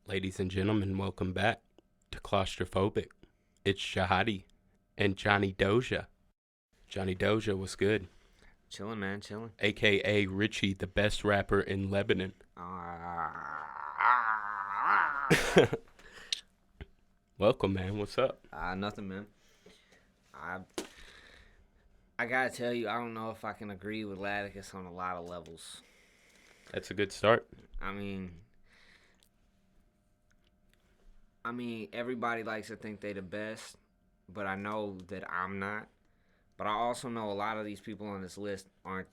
Ladies and gentlemen, welcome back to Claustrophobic. It's Shahadi and Johnny Doja. Johnny Doja was good, Chilling, man, chilling. aka Richie, the best rapper in Lebanon. Welcome, man. What's up? Nothing, man. I gotta tell you, I don't know if I can agree with Ladicius on a lot of levels. That's a good start. I mean, everybody likes to think they the best, but I know that I'm not. But I also know a lot of these people on this list aren't,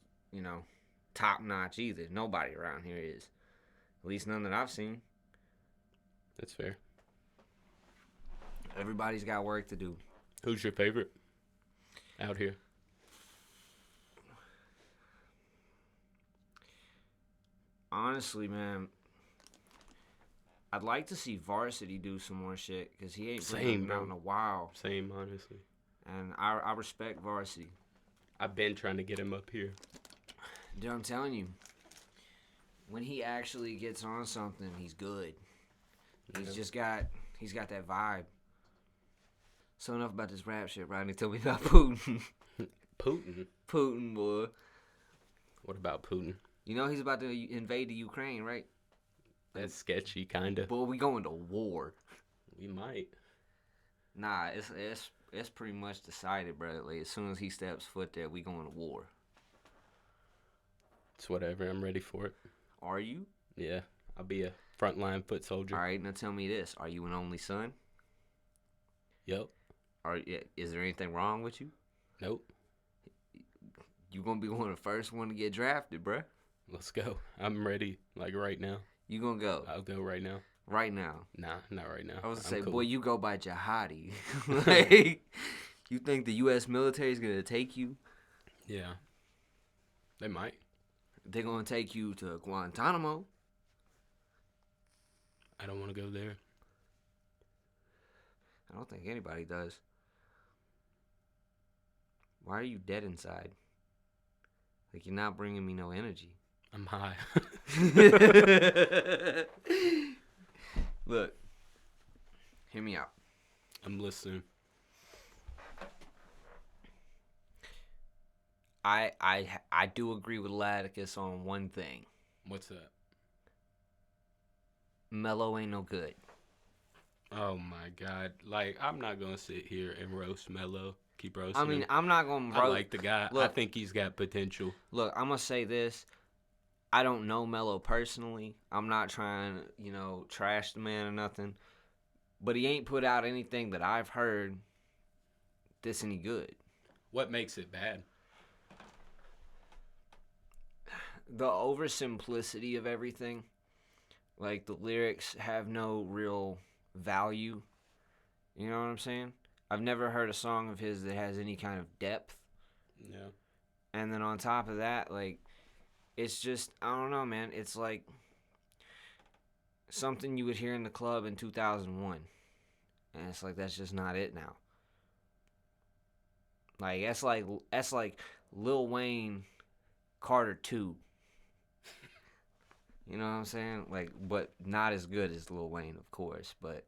top notch either. Nobody around here is. At least none that I've seen. That's fair. Everybody's got work to do. Who's your favorite out here? Honestly, man, I'd like to see Varsity do some more shit because he ain't been out in a while. Same, honestly. And I respect Varsity. I've been trying to get him up here. Dude, I'm telling you, when he actually gets on something, he's good. He's got that vibe. So enough about this rap shit, Rodney. Tell me about Putin. Putin? Putin, boy. What about Putin? You know he's about to invade the Ukraine, right? That's sketchy, kinda. Boy, we going to war. We might. Nah, it's pretty much decided, bro. Like, as soon as he steps foot there, we going to war. It's whatever. I'm ready for it. Are you? Yeah. I'll be a frontline foot soldier. All right, now tell me this. Are you an only son? Yep. Is there anything wrong with you? Nope. You gonna be one of the first one to get drafted, bruh. Let's go. I'm ready, like right now. You gonna go? I'll go right now. Right now? Nah, not right now. I was gonna say, cool. boy, you go by Jihadi. Like, you think the U.S. military is gonna take you? Yeah. They might. They're gonna take you to Guantanamo. I don't want to go there. I don't think anybody does. Why are you dead inside? Like, you're not bringing me no energy. I'm high. Look, hear me out. I'm listening. I do agree with Ladicius on one thing. What's that? Mello ain't no good. Oh my God! Like, I'm not gonna sit here and roast Mello. Keep roasting. I mean, him. I'm not gonna roast. I like the guy. Look, I think he's got potential. Look, I'm gonna say this. I don't know Mello personally. I'm not trying to, trash the man or nothing. But he ain't put out anything that I've heard that's any good. What makes it bad? The oversimplicity of everything. Like, the lyrics have no real value. You know what I'm saying? I've never heard a song of his that has any kind of depth. Yeah. And then on top of that, like, it's just, I don't know, man. It's like something you would hear in the club in 2001. And it's like, that's just not it now. Like, that's like Lil Wayne Carter 2. You know what I'm saying? Like, but not as good as Lil Wayne, of course. But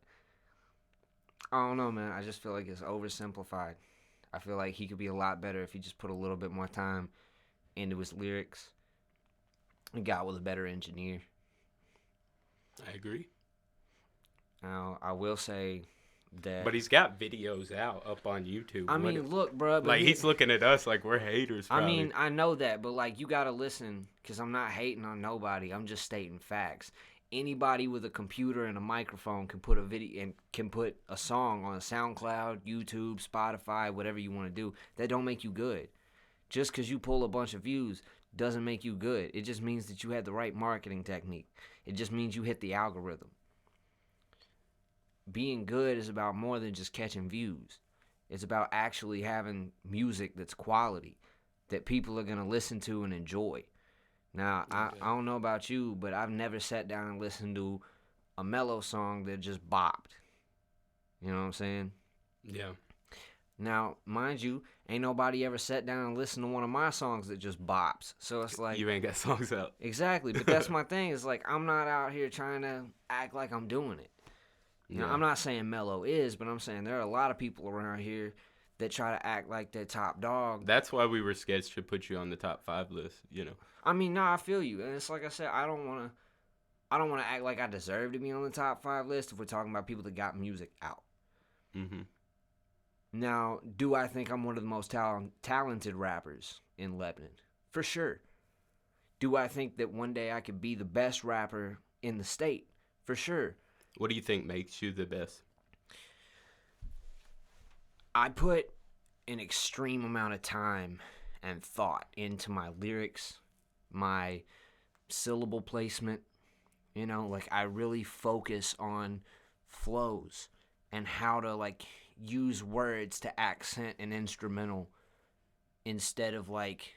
I don't know, man. I just feel like it's oversimplified. I feel like he could be a lot better if he just put a little bit more time into his lyrics and got with a better engineer. I agree. Now, I will say that... But he's got videos out up on YouTube. I mean, look, bro. Like, he's looking at us like we're haters, probably. I mean, I know that, but, like, you got to listen, because I'm not hating on nobody. I'm just stating facts. Anybody with a computer and a microphone can put a video and can put a song on SoundCloud, YouTube, Spotify, whatever you want to do. That don't make you good. Just because you pull a bunch of views doesn't make you good. It just means that you had the right marketing technique. It just means you hit the algorithm. Being good is about more than just catching views. It's about actually having music that's quality, that people are going to listen to and enjoy. Now, I don't know about you, but I've never sat down and listened to a Mello song that just bopped. You know what I'm saying? Yeah. Now, mind you, ain't nobody ever sat down and listened to one of my songs that just bops. So it's like, You ain't got songs out. exactly. But that's my thing. It's like, I'm not out here trying to act like I'm doing it. You know, Yeah. I'm not saying Mello is, but I'm saying there are a lot of people around here that try to act like they're top dog. That's why we were sketched to put you on the top 5 list, you know. I mean, no, I feel you. And it's like I said, I don't want to act like I deserve to be on the top 5 list if we're talking about people that got music out. Mm-hmm. Now, do I think I'm one of the most talented rappers in Lebanon? For sure. Do I think that one day I could be the best rapper in the state? For sure. What do you think makes you the best? I put an extreme amount of time and thought into my lyrics, my syllable placement. You know, like I really focus on flows and how to like use words to accent an instrumental instead of like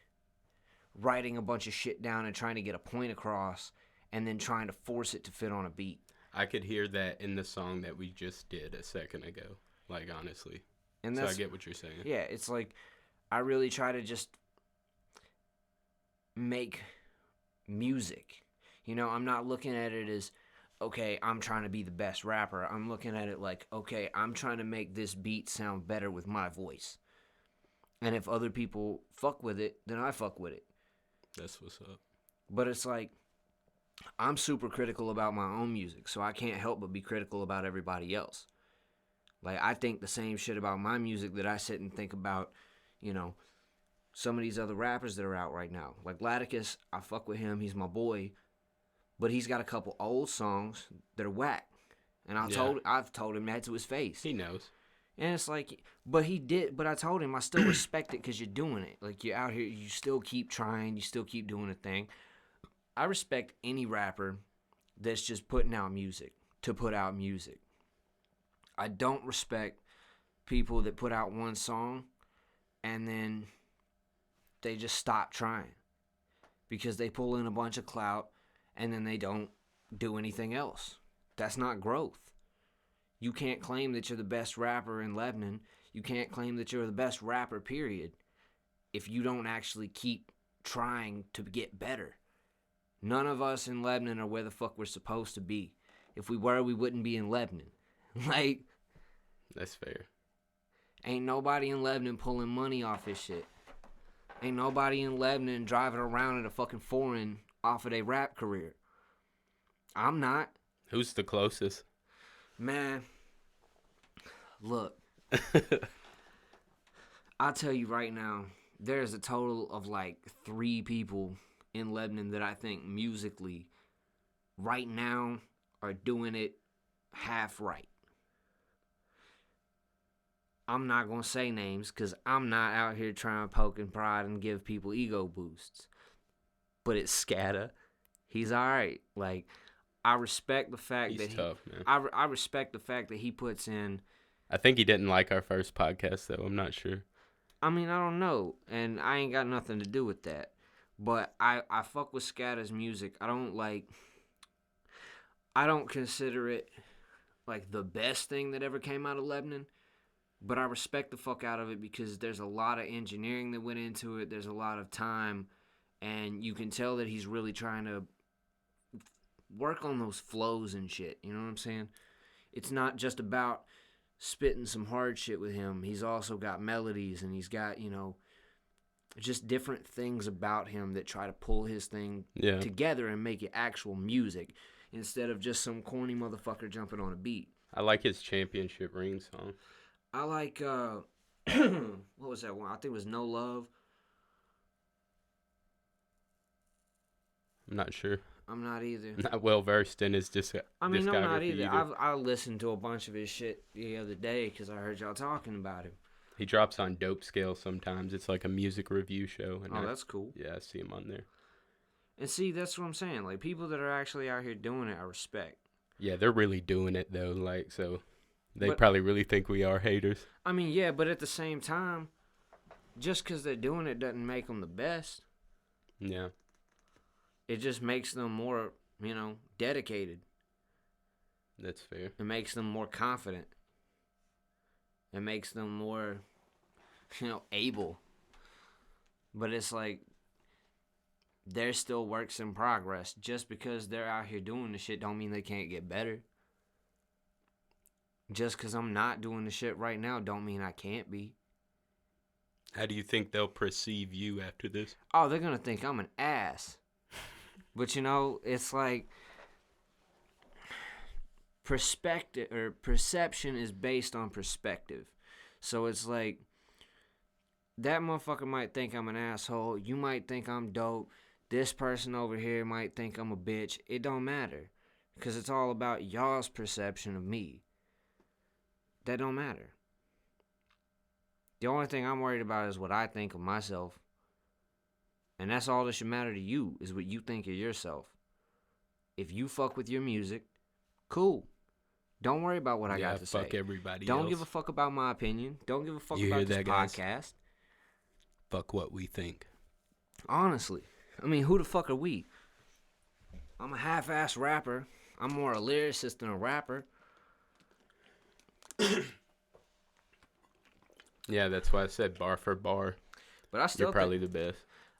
writing a bunch of shit down and trying to get a point across and then trying to force it to fit on a beat. I could hear that in the song that we just did a second ago, like honestly. And So that's, I get what you're saying. yeah, it's like I really try to just make music. You know, I'm not looking at it as, okay, I'm trying to be the best rapper. I'm looking at it like, okay, I'm trying to make this beat sound better with my voice. And if other people fuck with it, then I fuck with it. That's what's up. But it's like, I'm super critical about my own music, so I can't help but be critical about everybody else. Like, I think the same shit about my music that I sit and think about, you know, some of these other rappers that are out right now. Like Ladicius, I fuck with him, he's my boy. But he's got a couple old songs that are whack. And I've told him that to his face. He knows. And it's like, but I told him I still respect it because you're doing it. Like, you're out here, you still keep trying, you still keep doing a thing. I respect any rapper that's just putting out music to put out music. I don't respect people that put out one song and then they just stop trying because they pull in a bunch of clout and then they don't do anything else. That's not growth. You can't claim that you're the best rapper in Lebanon. You can't claim that you're the best rapper, period, if you don't actually keep trying to get better. None of us in Lebanon are where the fuck we're supposed to be. If we were, we wouldn't be in Lebanon. Like, That's fair. ain't nobody in Lebanon pulling money off this shit. Ain't nobody in Lebanon driving around in a fucking foreign off of their rap career. I'm not. Who's the closest? Man, look, I'll tell you right now, there's a total of like 3 people in Lebanon that I think musically right now are doing it half right. I'm not going to say names because I'm not out here trying to poke and prod and give people ego boosts. But it's Scatter. He's all right. Like, I respect the fact He's that tough, man. I respect the fact that he puts in. I think he didn't like our first podcast, though. I'm not sure. I mean, I don't know, and I ain't got nothing to do with that. But I fuck with Scatter's music. I don't consider it like the best thing that ever came out of Lebanon. But I respect the fuck out of it because there's a lot of engineering that went into it. There's a lot of time. And you can tell that he's really trying to work on those flows and shit. You know what I'm saying? It's not just about spitting some hard shit with him. He's also got melodies and he's got, you know, just different things about him that try to pull his thing together and make it actual music instead of just some corny motherfucker jumping on a beat. I like his championship ring song. I like, what was that one? I think it was No Love. I'm not sure. I'm not either. I'm not well versed in his I mean, I'm not either. either. I listened to a bunch of his shit the other day because I heard y'all talking about him. He drops on Dope Scale sometimes. It's like a music review show. And That's cool. Yeah, I see him on there. And see, that's what I'm saying. Like, people that are actually out here doing it, I respect. Yeah, they're really doing it, though. Like, so they probably really think we are haters. I mean, yeah, but at the same time, just because they're doing it doesn't make them the best. Yeah. It just makes them more, you know, dedicated. That's fair. It makes them more confident. It makes them more able. But it's like, they're still works in progress. Just because they're out here doing the shit don't mean they can't get better. Just because I'm not doing the shit right now don't mean I can't be. How do you think they'll perceive you after this? Oh, they're going to think I'm an ass. But, it's like, perspective or perception is based on perspective. So it's like, that motherfucker might think I'm an asshole. You might think I'm dope. This person over here might think I'm a bitch. It don't matter. Because it's all about y'all's perception of me. That don't matter. The only thing I'm worried about is what I think of myself. And that's all that should matter to you, is what you think of yourself. If you fuck with your music, cool. Don't worry about what I got to say. Fuck everybody Don't else. give a fuck about my opinion. Don't give a fuck You about hear this that, guys? podcast. Fuck what we think. Honestly. I mean, who the fuck are we? I'm a half-ass rapper. I'm more a lyricist than a rapper. Yeah, that's why I said bar for bar. But I still You're probably the best.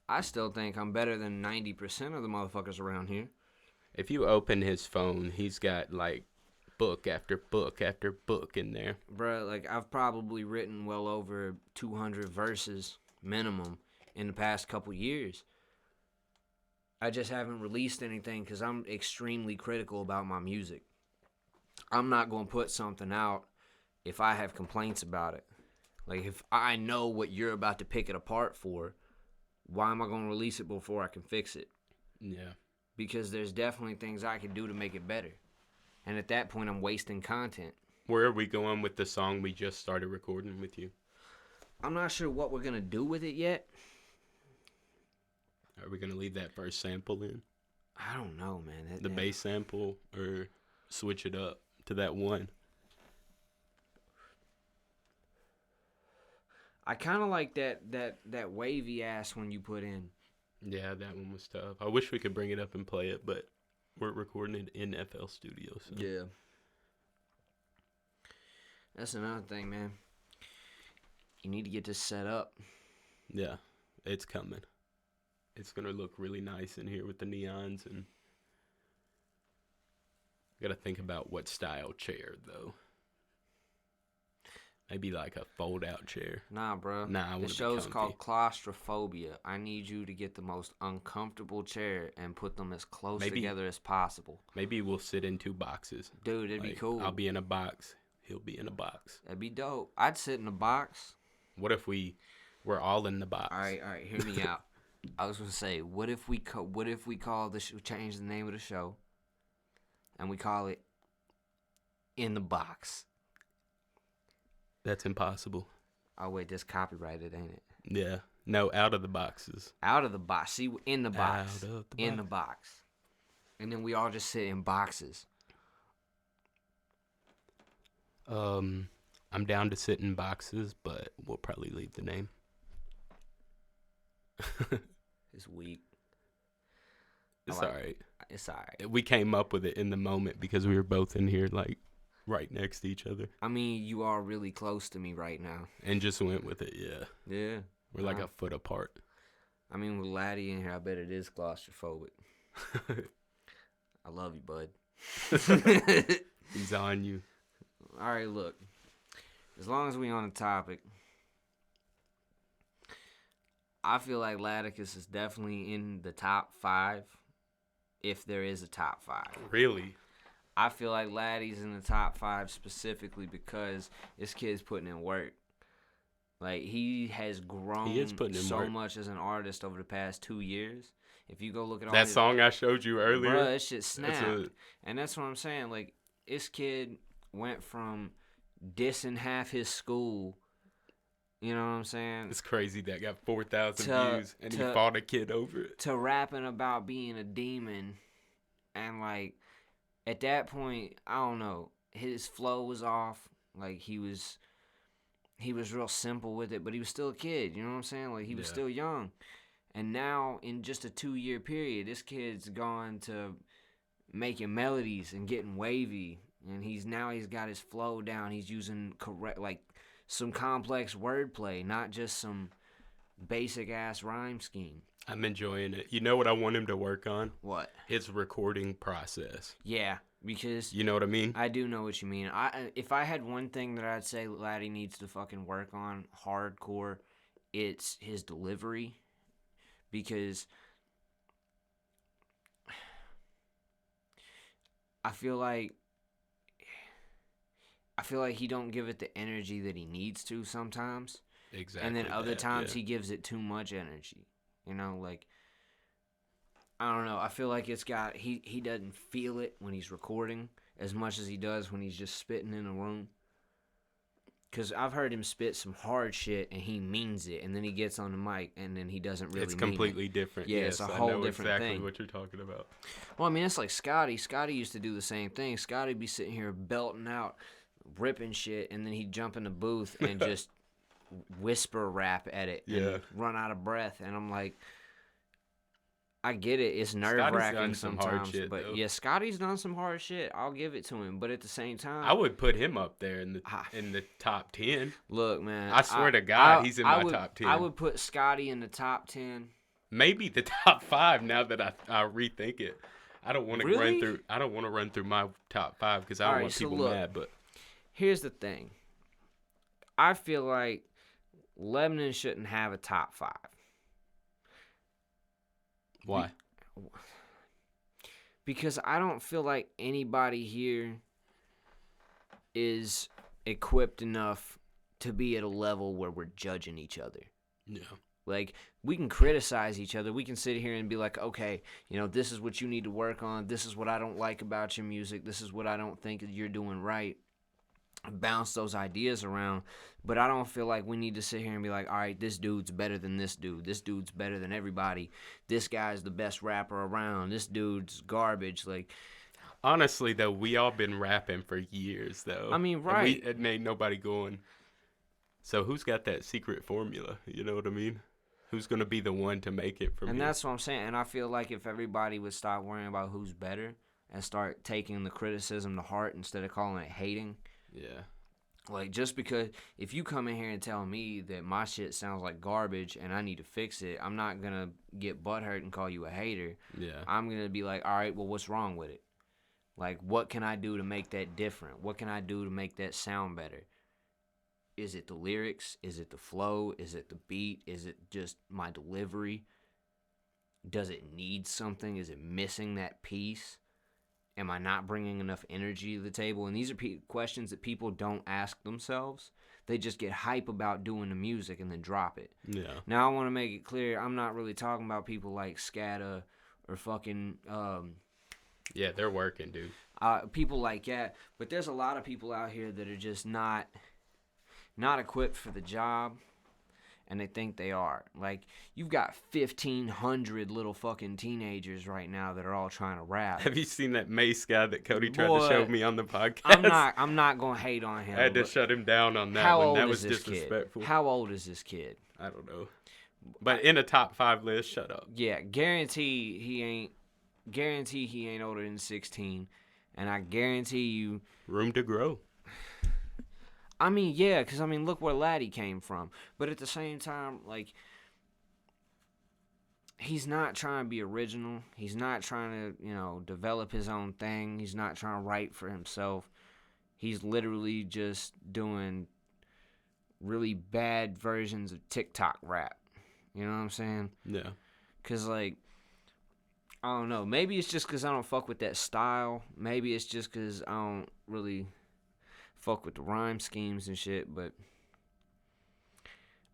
I still think I'm better than 90% of the motherfuckers around here. If you open his phone, he's got like book after book after book in there. Bruh, like, I've probably written well over 200 verses minimum in the past couple years. I just haven't released anything because I'm extremely critical about my music. I'm not going to put something out if I have complaints about it. Like, if I know what you're about to pick it apart for, why am I going to release it before I can fix it? Yeah. Because there's definitely things I can do to make it better. And at that point, I'm wasting content. Where are we going with the song we just started recording with you? I'm not sure what we're going to do with it yet. Are we going to leave that first sample in? I don't know, man. The bass sample, or switch it up to that one? I kind of like that wavy ass one you put in. Yeah, that one was tough. I wish we could bring it up and play it, but we're recording it in FL Studios. So. Yeah. That's another thing, man. You need to get this set up. Yeah, it's coming. It's going to look really nice in here with the neons, and got to think about what style chair, though. Maybe like a fold-out chair. Nah, bro. Nah, I want the to show's be called Claustrophobia. I need you to get the most uncomfortable chair and put them as close together as possible. Maybe we'll sit in two boxes. Dude, it'd be cool. I'll be in a box. He'll be in a box. That'd be dope. I'd sit in a box. What if we're all in the box? All right. Hear me out. I was gonna say, what if we call the show, change the name of the show, and we call it In the Box. That's impossible. Oh, wait, that's copyrighted, ain't it? Yeah. No, out of the boxes. Out of the box. See, in the box. Out of the in the box. And then we all just sit in boxes. I'm down to sit in boxes, but we'll probably leave the name. It's weak. It's all right. It's all right. We came up with it in the moment because we were both in here, like, right next to each other. I mean, you are really close to me right now. And just went with it, yeah. Yeah. We're like a foot apart. I mean, with Laddie in here, I bet it is claustrophobic. I love you, bud. He's on you. All right, look. As long as we on the topic, I feel like Ladicius is definitely in the top 5, if there is a top 5. Really? I feel like Laddie's in the top 5 specifically because this kid's putting in work. Like, he has grown so much as an artist over the past 2 years. If you go look at all that song I showed you earlier, bruh, that shit snapped. And that's what I'm saying. Like, this kid went from dissing half his school, you know what I'm saying? It's crazy that got 4,000 views and he fought a kid over it. To rapping about being a demon. And, like, at that point, I don't know, his flow was off. Like, he was real simple with it, but he was still a kid, you know what I'm saying? Like, he was still young. And now, in just a 2-year period, this kid's gone to making melodies and getting wavy. And he's got his flow down. He's using correct, like, some complex wordplay, not just some basic ass rhyme scheme. I'm enjoying it. You know what I want him to work on? What? His recording process. Yeah, because You know what I mean? I do know what you mean. If I had one thing that I'd say Laddie needs to fucking work on hardcore, it's his delivery, because I feel like he don't give it the energy that he needs to sometimes. Exactly. And then other times he gives it too much energy. You know, like, I don't know. I feel like he doesn't feel it when he's recording as much as he does when he's just spitting in a room. Because I've heard him spit some hard shit and he means it, and then he gets on the mic and then he doesn't really It's completely mean it. different. Yeah, yes, it's a whole I know different exactly thing. what you're talking about. Well, I mean, it's like Scotty. Scotty used to do the same thing. Scotty be sitting here belting out, ripping shit, and then he'd jump in the booth and just whisper rap at it and run out of breath. And I'm like, I get it. It's nerve-wracking sometimes. Shit, but though. yeah, Scotty's done some hard shit. I'll give it to him. But at the same time, I would put him up there in the top 10. Look, man. I swear to God, he's in my top 10. I would put Scotty in the top 10. Maybe the top 5 now that I rethink it. I don't want to Really? run through my top 5 because I don't want people mad. But here's the thing. I feel like Lebanon shouldn't have a top 5. Why? Because I don't feel like anybody here is equipped enough to be at a level where we're judging each other. Yeah. Like, we can criticize each other. We can sit here and be like, okay, this is what you need to work on. This is what I don't like about your music. This is what I don't think you're doing right. Bounce those ideas around. But I don't feel like we need to sit here and be like, all right, this dude's better than this dude. This dude's better than everybody. This guy's the best rapper around. This dude's garbage. Like, honestly, though, we all been rapping for years, though. I mean, right. It made nobody going. So who's got that secret formula? You know what I mean? Who's going to be the one to make it from here? And that's what I'm saying. And I feel like if everybody would stop worrying about who's better and start taking the criticism to heart instead of calling it hating. Yeah. Like, just because if you come in here and tell me that my shit sounds like garbage and I need to fix it, I'm not going to get butthurt and call you a hater. Yeah. I'm going to be like, all right, well, what's wrong with it? Like, what can I do to make that different? What can I do to make that sound better? Is it the lyrics? Is it the flow? Is it the beat? Is it just my delivery? Does it need something? Is it missing that piece? Am I not bringing enough energy to the table? And these are questions that people don't ask themselves. They just get hype about doing the music and then drop it. Yeah. Now, I want to make it clear, I'm not really talking about people like Scata or fucking... yeah, they're working, dude. People like that. But there's a lot of people out here that are just not equipped for the job. And they think they are. Like, you've got 1,500 little fucking teenagers right now that are all trying to rap. Have you seen that Mace guy that Cody tried to show me on the podcast? I'm not gonna hate on him. I had to shut him down on that one. That was disrespectful. How old is this kid? I don't know. But in a top 5 list, shut up. Yeah, guarantee he ain't older than 16. And I guarantee you... Room to grow. I mean, yeah, because, look where Laddie came from. But at the same time, like, he's not trying to be original. He's not trying to, develop his own thing. He's not trying to write for himself. He's literally just doing really bad versions of TikTok rap. You know what I'm saying? Yeah. Because, like, I don't know. Maybe it's just because I don't fuck with that style. Maybe it's just because I don't really... fuck with the rhyme schemes and shit, but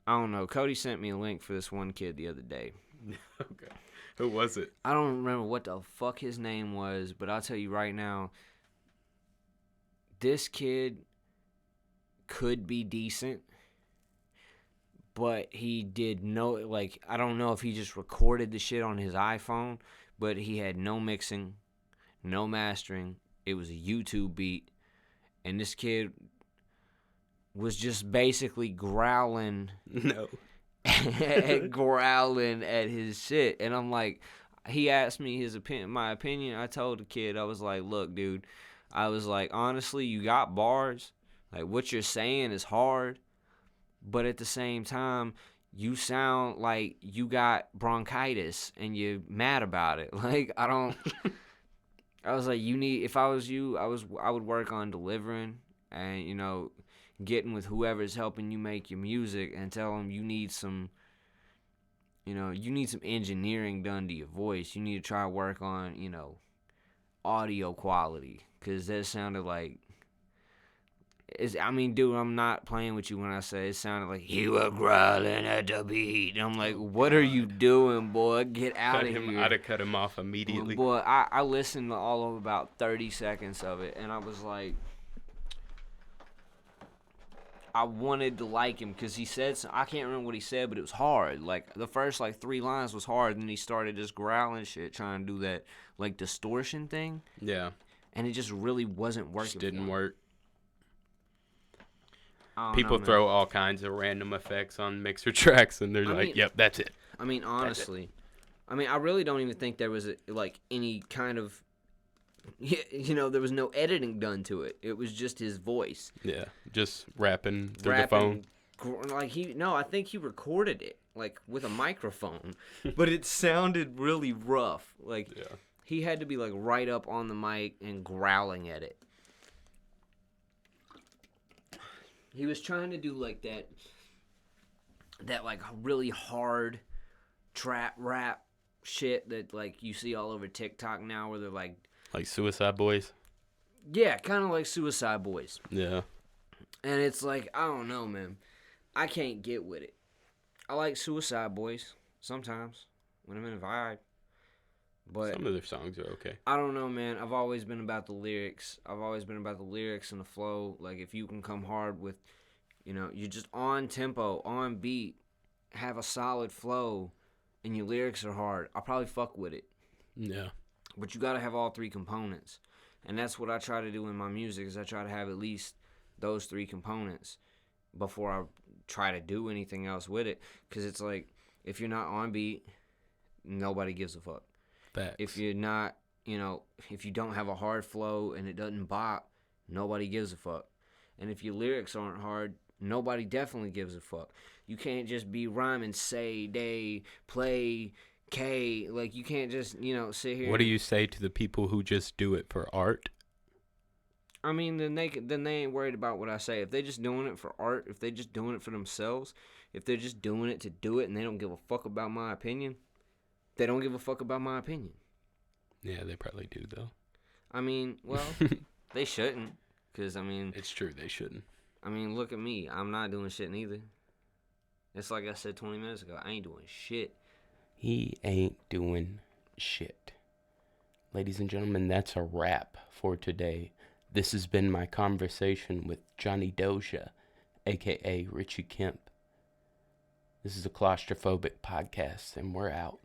I don't know. Cody sent me a link for this one kid the other day. Okay. Who was it? I don't remember what the fuck his name was, but I'll tell you right now, this kid could be decent, but he did I don't know if he just recorded the shit on his iPhone, but he had no mixing, no mastering. It was a YouTube beat. And this kid was just basically growling. No. growling at his shit. And I'm like, he asked me my opinion. I told the kid, I was like, look, dude. I was like, honestly, you got bars. Like, what you're saying is hard. but at the same time, you sound like you got bronchitis and you're mad about it. Like, I don't. I was like, you need. If I was you, I would work on delivering and getting with whoever's helping you make your music and tell them you need some. You need some engineering done to your voice. You need to try to work on audio quality, because that sounded like. Dude, I'm not playing with you when I say it sounded like you were growling at the beat. And I'm like, what are you doing, boy? Get out of here. I'd have cut him off immediately. Boy, I listened to all of about 30 seconds of it, and I was like, I wanted to like him because he said I can't remember what he said, but it was hard. Like, the first, 3 lines was hard, and then he started just growling shit, trying to do that, distortion thing. Yeah. And it just really wasn't working. Just didn't work. People throw all kinds of random effects on mixer tracks, and they're yep, that's it. Honestly, I really don't even think there was any kind of, there was no editing done to it. It was just his voice. Yeah, just rapping through the phone. I think he recorded it with a microphone, but it sounded really rough. He had to be right up on the mic and growling at it. He was trying to do that really hard trap rap shit that you see all over TikTok now, where they're like Suicide Boys. Yeah, kind of like Suicide Boys. Yeah. And it's I don't know, man. I can't get with it. I like Suicide Boys sometimes when I'm in a vibe. But some of their songs are okay. I don't know, man. I've always been about the lyrics. I've always been about the lyrics and the flow. If you can come hard with, you're just on tempo, on beat, have a solid flow, and your lyrics are hard, I'll probably fuck with it. Yeah. But you got to have all 3 components. And that's what I try to do in my music, is I try to have at least those 3 components before I try to do anything else with it. Because it's if you're not on beat, nobody gives a fuck. Facts. If you're not, if you don't have a hard flow and it doesn't bop, nobody gives a fuck. And if your lyrics aren't hard, nobody definitely gives a fuck. You can't just be rhyming say, day, play, K. You can't just, sit here. What do you say to the people who just do it for art? Then they ain't worried about what I say. If they just doing it for art, if they just doing it for themselves, if they're just doing it to do it and they don't give a fuck about my opinion, they don't give a fuck about my opinion. Yeah, they probably do, though. Well, they shouldn't. Because, it's true, they shouldn't. Look at me. I'm not doing shit neither. It's like I said 20 minutes ago. I ain't doing shit. He ain't doing shit. Ladies and gentlemen, that's a wrap for today. This has been my conversation with Johnny Doja, a.k.a. Richie Kemp. This is a Claustrophobic podcast, and we're out.